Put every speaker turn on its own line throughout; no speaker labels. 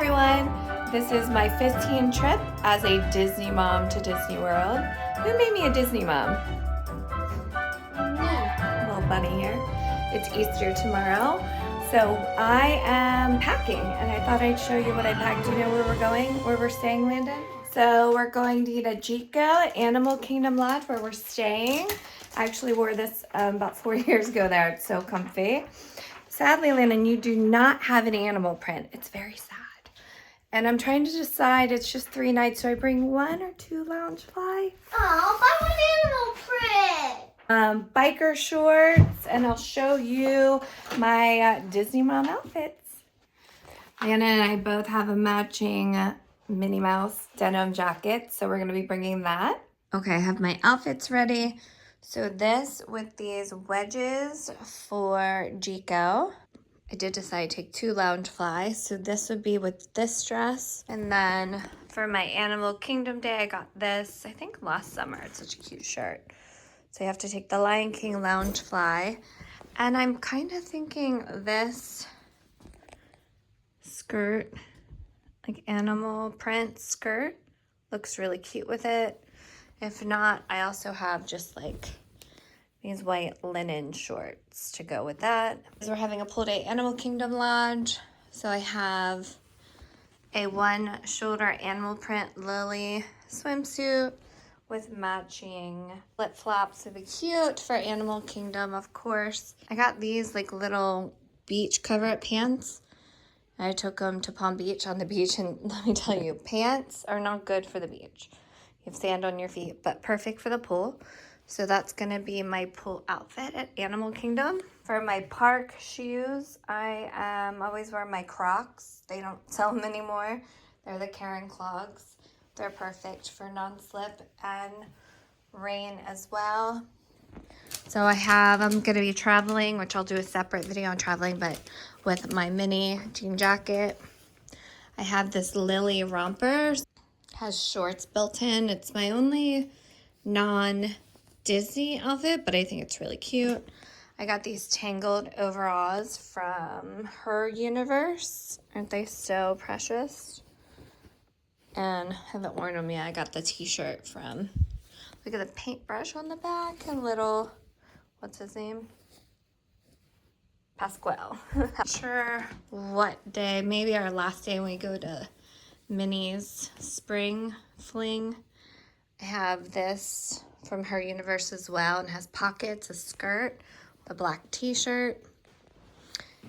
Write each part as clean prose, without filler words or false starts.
everyone. This is my 15th trip as a Disney mom to Disney World. Who made me a Disney mom? Me. Little bunny here. It's Easter tomorrow. So I am packing and I thought I'd show you what I packed. Do you know where we're going? Where we're staying, Landon? So we're going to eat at Jico at Animal Kingdom Lodge where we're staying. I actually wore this about 4 years ago there. It's so comfy. Sadly, Landon, you do not have an animal print. It's very sad. And I'm trying to decide, it's just 3 nights. Do I bring 1 or 2 Loungefly?
Oh, I want animal print.
Biker shorts, and I'll show you my Disney mom outfits. Anna and I both have a matching Minnie Mouse denim jacket, so we're gonna be bringing that. Okay, I have my outfits ready. So this with these wedges for Jico. I did decide to take 2 Loungefly, so this would be with this dress. And then for my Animal Kingdom day, I got this, I think last summer. It's such a cute shirt. So you have to take the Lion King Loungefly. And I'm kind of thinking this skirt, like animal print skirt, looks really cute with it. If not, I also have just like these white linen shorts to go with that. We're having a pool day Animal Kingdom Lodge. So I have a 1-shoulder animal print lily swimsuit with matching flip-flops. It'd be cute for Animal Kingdom, of course. I got these like little beach cover-up pants. I took them to Palm Beach on the beach, and let me tell you, pants are not good for the beach. You have sand on your feet, but perfect for the pool. So that's gonna be my pool outfit at Animal Kingdom. For my park shoes, I always wear my Crocs. They don't sell them anymore. They're the Karen clogs. They're perfect for non-slip and rain as well. So I'm gonna be traveling, which I'll do a separate video on traveling, but with my mini jean jacket. I have this Lily romper. Has shorts built in. It's my only non-Disney outfit, but I think it's really cute. I got these tangled overalls from Her Universe. Aren't they so precious? And haven't worn them yet. I got the t-shirt from, look at the paintbrush on the back and little, what's his name? Pasquale. Not sure what day, maybe our last day when we go to Minnie's Spring Fling. I have this from Her Universe as well, and has pockets, a skirt, a black t-shirt.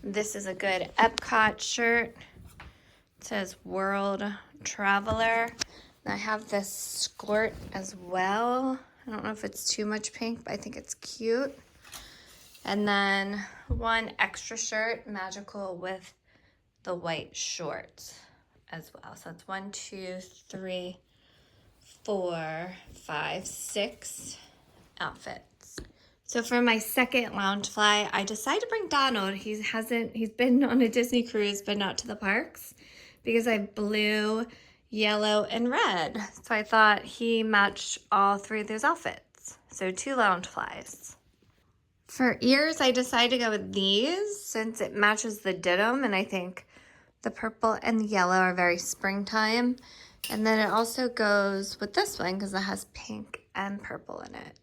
This is a good Epcot shirt. It says World Traveler. And I have this skirt as well. I don't know if it's too much pink, but I think it's cute. And then 1 extra shirt, magical, with the white shorts as well. So that's 1, 2, 3, 4, 5, 6 outfits. So for my second Loungefly, I decided to bring Donald. He's been on a Disney cruise, but not to the parks, because I have blue, yellow, and red. So I thought he matched all 3 of those outfits. So 2 Loungeflies. For ears, I decided to go with these since it matches the denim, and I think the purple and the yellow are very springtime. And then it also goes with this one because it has pink and purple in it.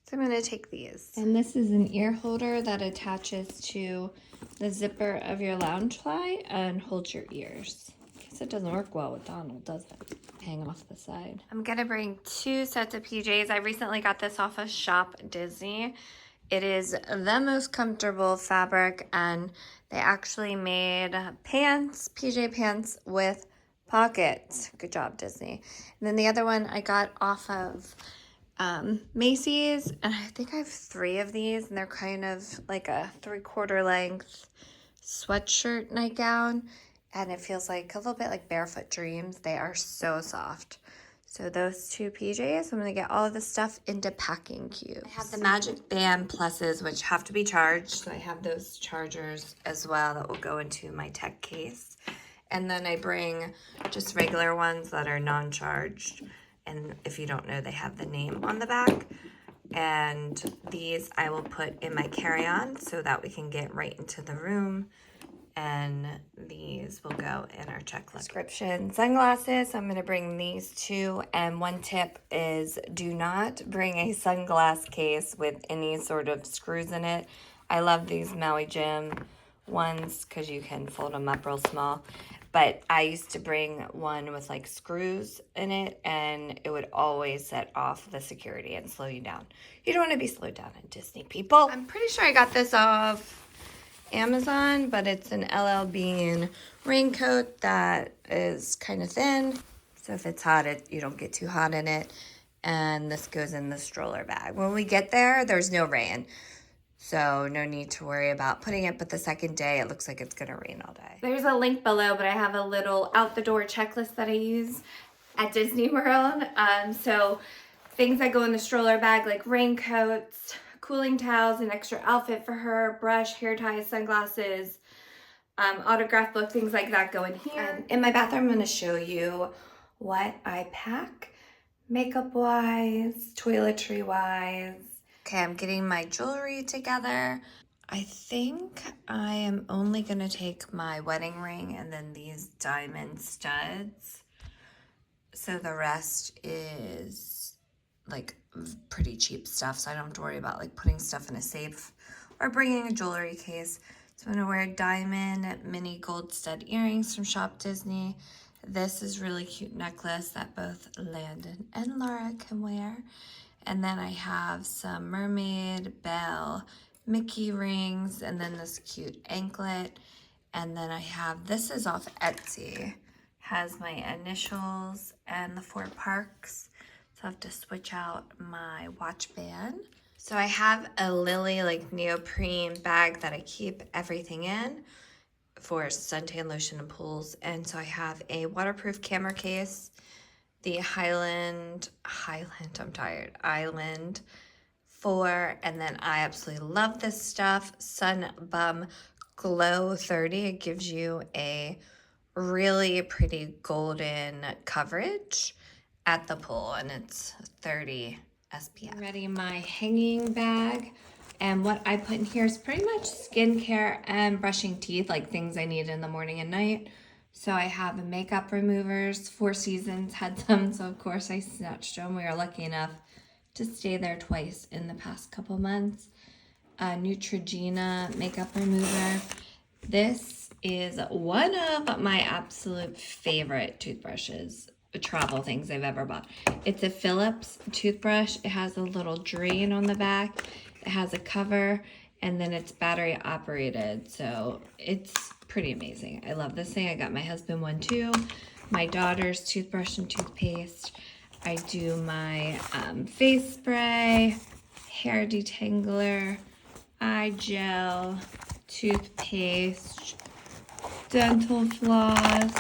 So I'm going to take these. And this is an ear holder that attaches to the zipper of your Loungefly and holds your ears. I guess it doesn't work well with Donald, does it? Hang off the side. I'm going to bring 2 sets of PJs. I recently got this off of Shop Disney. It is the most comfortable fabric, and they actually made pants, PJ pants with pockets. Good job, Disney. And then the other one I got off of Macy's, and I think I have 3 of these, and they're kind of like a 3/4 length sweatshirt nightgown, and it feels like a little bit like Barefoot Dreams. They are so soft. So those 2 PJs, I'm going to get all of this stuff into packing cubes. I have the Magic Band Pluses, which have to be charged. So I have those chargers as well that will go into my tech case. And then I bring just regular ones that are non-charged. And if you don't know, they have the name on the back. And these I will put in my carry-on so that we can get right into the room and these will go in our checklist. Prescription sunglasses, I'm gonna bring these two, and one tip is do not bring a sunglass case with any sort of screws in it. I love these Maui Jim ones because you can fold them up real small, but I used to bring one with like screws in it, and it would always set off the security and slow you down. You don't want to be slowed down in Disney, people. I'm pretty sure I got this off Amazon, but it's an LL Bean raincoat that is kind of thin, so if it's hot, you don't get too hot in it. And this goes in the stroller bag. When we get there, there's no rain, so no need to worry about putting it, but the second day it looks like it's gonna rain all day. There's a link below, but I have a little out the door checklist that I use at Disney World. So things that go in the stroller bag, like raincoats, cooling towels, an extra outfit for her, brush, hair ties, sunglasses, autograph book, things like that go in here. In my bathroom, I'm gonna show you what I pack, makeup-wise, toiletry-wise. Okay, I'm getting my jewelry together. I think I am only gonna take my wedding ring and then these diamond studs. So the rest is like pretty cheap stuff, so I don't have to worry about like putting stuff in a safe or bringing a jewelry case. So I'm gonna wear diamond mini gold stud earrings from Shop Disney. This is really cute necklace that both Landon and Laura can wear. And then I have some mermaid, bell, Mickey rings, and then this cute anklet. And then I have, this is off Etsy, has my initials and the 4 parks. So I have to switch out my watch band. So I have a Lily like neoprene bag that I keep everything in for suntan lotion and pools. And so I have a waterproof camera case, the Island 4, and then I absolutely love this stuff, Sun Bum Glow 30. It gives you a really pretty golden coverage at the pool, and it's 30 SPF. Ready my hanging bag, and what I put in here is pretty much skincare and brushing teeth, like things I need in the morning and night. So I have makeup removers. 4 Seasons had some, so of course I snatched them. We were lucky enough to stay there twice in the past couple months. Neutrogena makeup remover. This is one of my absolute favorite toothbrushes, travel things I've ever bought. It's a Philips toothbrush. It has a little drain on the back. It has a cover, and then it's battery operated, so it's pretty amazing. I love this thing. I got my husband one too. My daughter's toothbrush and toothpaste. I do my face spray, hair detangler, eye gel, toothpaste, dental floss,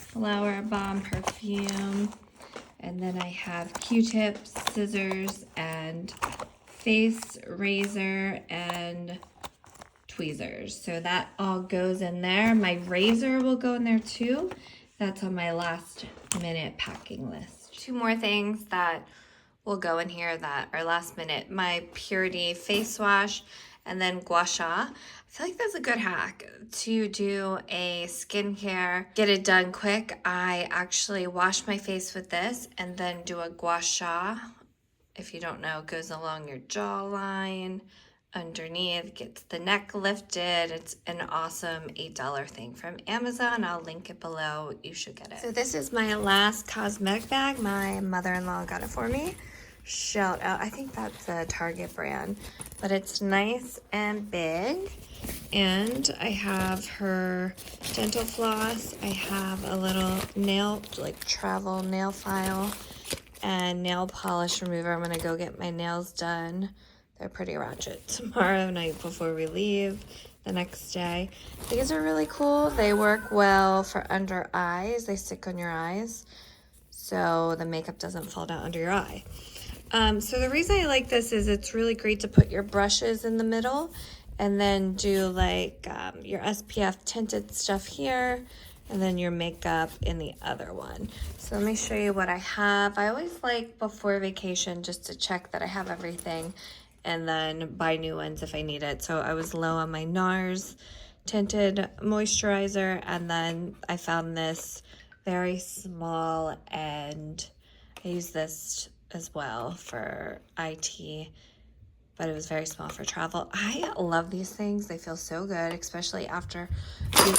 flower bomb perfume, and then I have Q-tips, scissors, and face razor and tweezers. So that all goes in there. My razor will go in there too. That's on my last minute packing list. 2 more things that will go in here that are last minute. My Purity face wash, and then gua sha. I feel like that's a good hack to do a skincare, get it done quick. I actually wash my face with this and then do a gua sha. If you don't know, it goes along your jawline, underneath, gets the neck lifted. It's an awesome $8 thing from Amazon. I'll link it below. You should get it. So this is my last cosmetic bag. My mother-in-law got it for me. Shout out. I think that's a Target brand, but it's nice and big. And I have her dental floss. I have a little nail, like travel nail file, and nail polish remover. I'm gonna go get my nails done. They're pretty ratchet tomorrow night before we leave the next day. These are really cool. They work well for under eyes. They stick on your eyes, so the makeup doesn't fall down under your eye. So the reason I like this is it's really great to put your brushes in the middle and then do like your SPF tinted stuff here, and then your makeup in the other one. So let me show you what I have. I always like before vacation just to check that I have everything and then buy new ones if I need it. So I was low on my NARS tinted moisturizer, and then I found this very small, and I use this as well for IT, but it was very small for travel. I love these things. They feel so good, especially after you,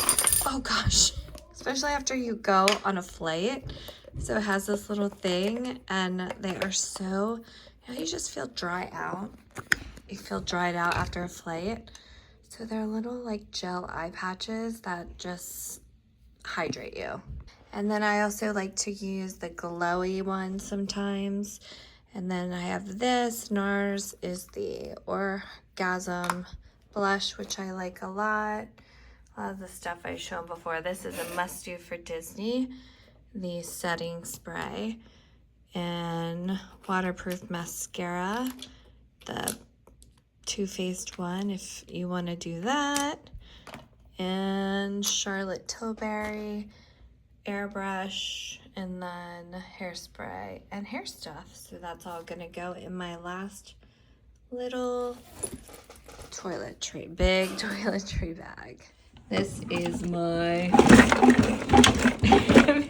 oh gosh, especially after you go on a flight. So it has this little thing, and they are so, you know, you just feel dry out. You feel dried out after a flight. So they're little like gel eye patches that just hydrate you. And then I also like to use the glowy one sometimes. And then I have this. NARS is the Orgasm blush, which I like a lot. A lot of the stuff I've shown before. This is a must-do for Disney. The setting spray. And waterproof mascara. The Too Faced one, if you want to do that. And Charlotte Tilbury airbrush, and then hairspray and hair stuff. So that's all gonna go in my last little big toiletry bag. This is my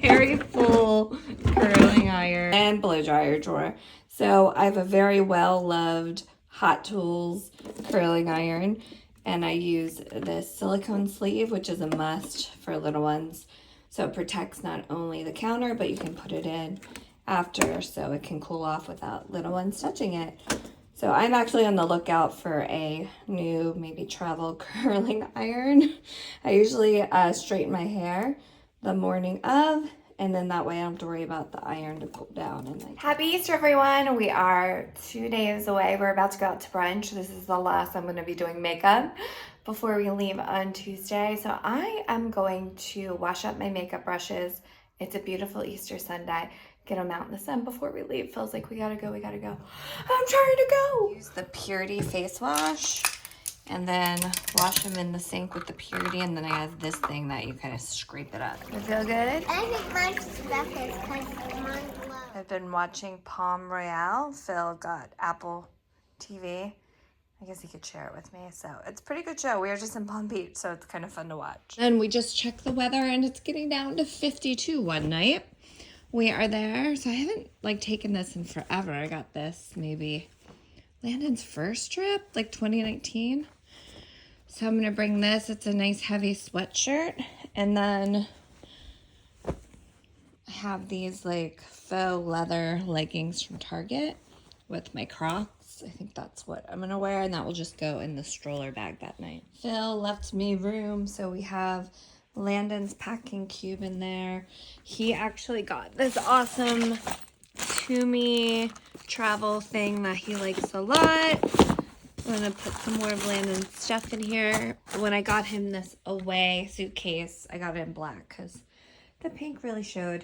very full curling iron and blow dryer drawer. So I have a very well-loved Hot Tools curling iron, and I use this silicone sleeve, which is a must for little ones. So it protects not only the counter, but you can put it in after so it can cool off without little ones touching it. So I'm actually on the lookout for a new maybe travel curling iron. I usually straighten my hair the morning of, and then that way I don't have to worry about the iron to cool down. And like, happy Easter, everyone. We are 2 days away. We're about to go out to brunch. This is the last I'm going to be doing makeup before we leave on Tuesday. So I am going to wash up my makeup brushes. It's a beautiful Easter Sunday. Get them out in the sun before we leave. Feels like we gotta go. I'm trying to go. Use the Purity face wash and then wash them in the sink with the Purity, and then I have this thing that you kind of scrape it up. You feel good?
I think mine's better because mine's low.
I've been watching Palm Royale. Phil got Apple TV. I guess he could share it with me. So it's a pretty good show. We are just in Palm Beach, so it's kind of fun to watch. And we just checked the weather, and it's getting down to 52 one night. We are there. So I haven't like taken this in forever. I got this maybe Landon's first trip, like 2019. So I'm going to bring this. It's a nice heavy sweatshirt. And then I have these like faux leather leggings from Target with my Crocs. I think that's what I'm gonna wear, and that will just go in the stroller bag that night. Phil left me room, so we have Landon's packing cube in there. He actually got this awesome Tumi travel thing that he likes a lot. I'm gonna put some more of Landon's stuff in here. When I got him this away suitcase, I got it in black because the pink really showed.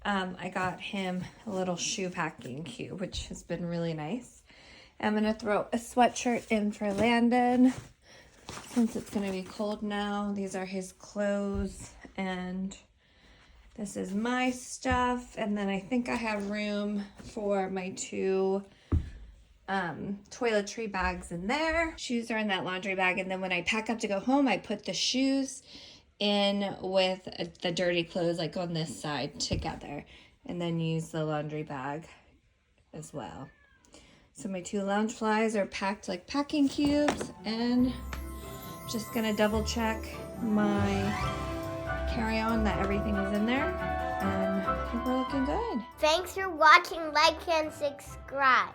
I got him a little shoe packing cube, which has been really nice. I'm gonna throw a sweatshirt in for Landon since it's gonna be cold now. These are his clothes, and this is my stuff. And then I think I have room for my 2 toiletry bags in there. Shoes are in that laundry bag, and then when I pack up to go home, I put the shoes in with the dirty clothes like on this side together, and then use the laundry bag as well. So my 2 Loungeflies are packed like packing cubes, and I'm just gonna double check my carry-on that everything is in there, and I think we're looking good.
Thanks for watching, like and subscribe.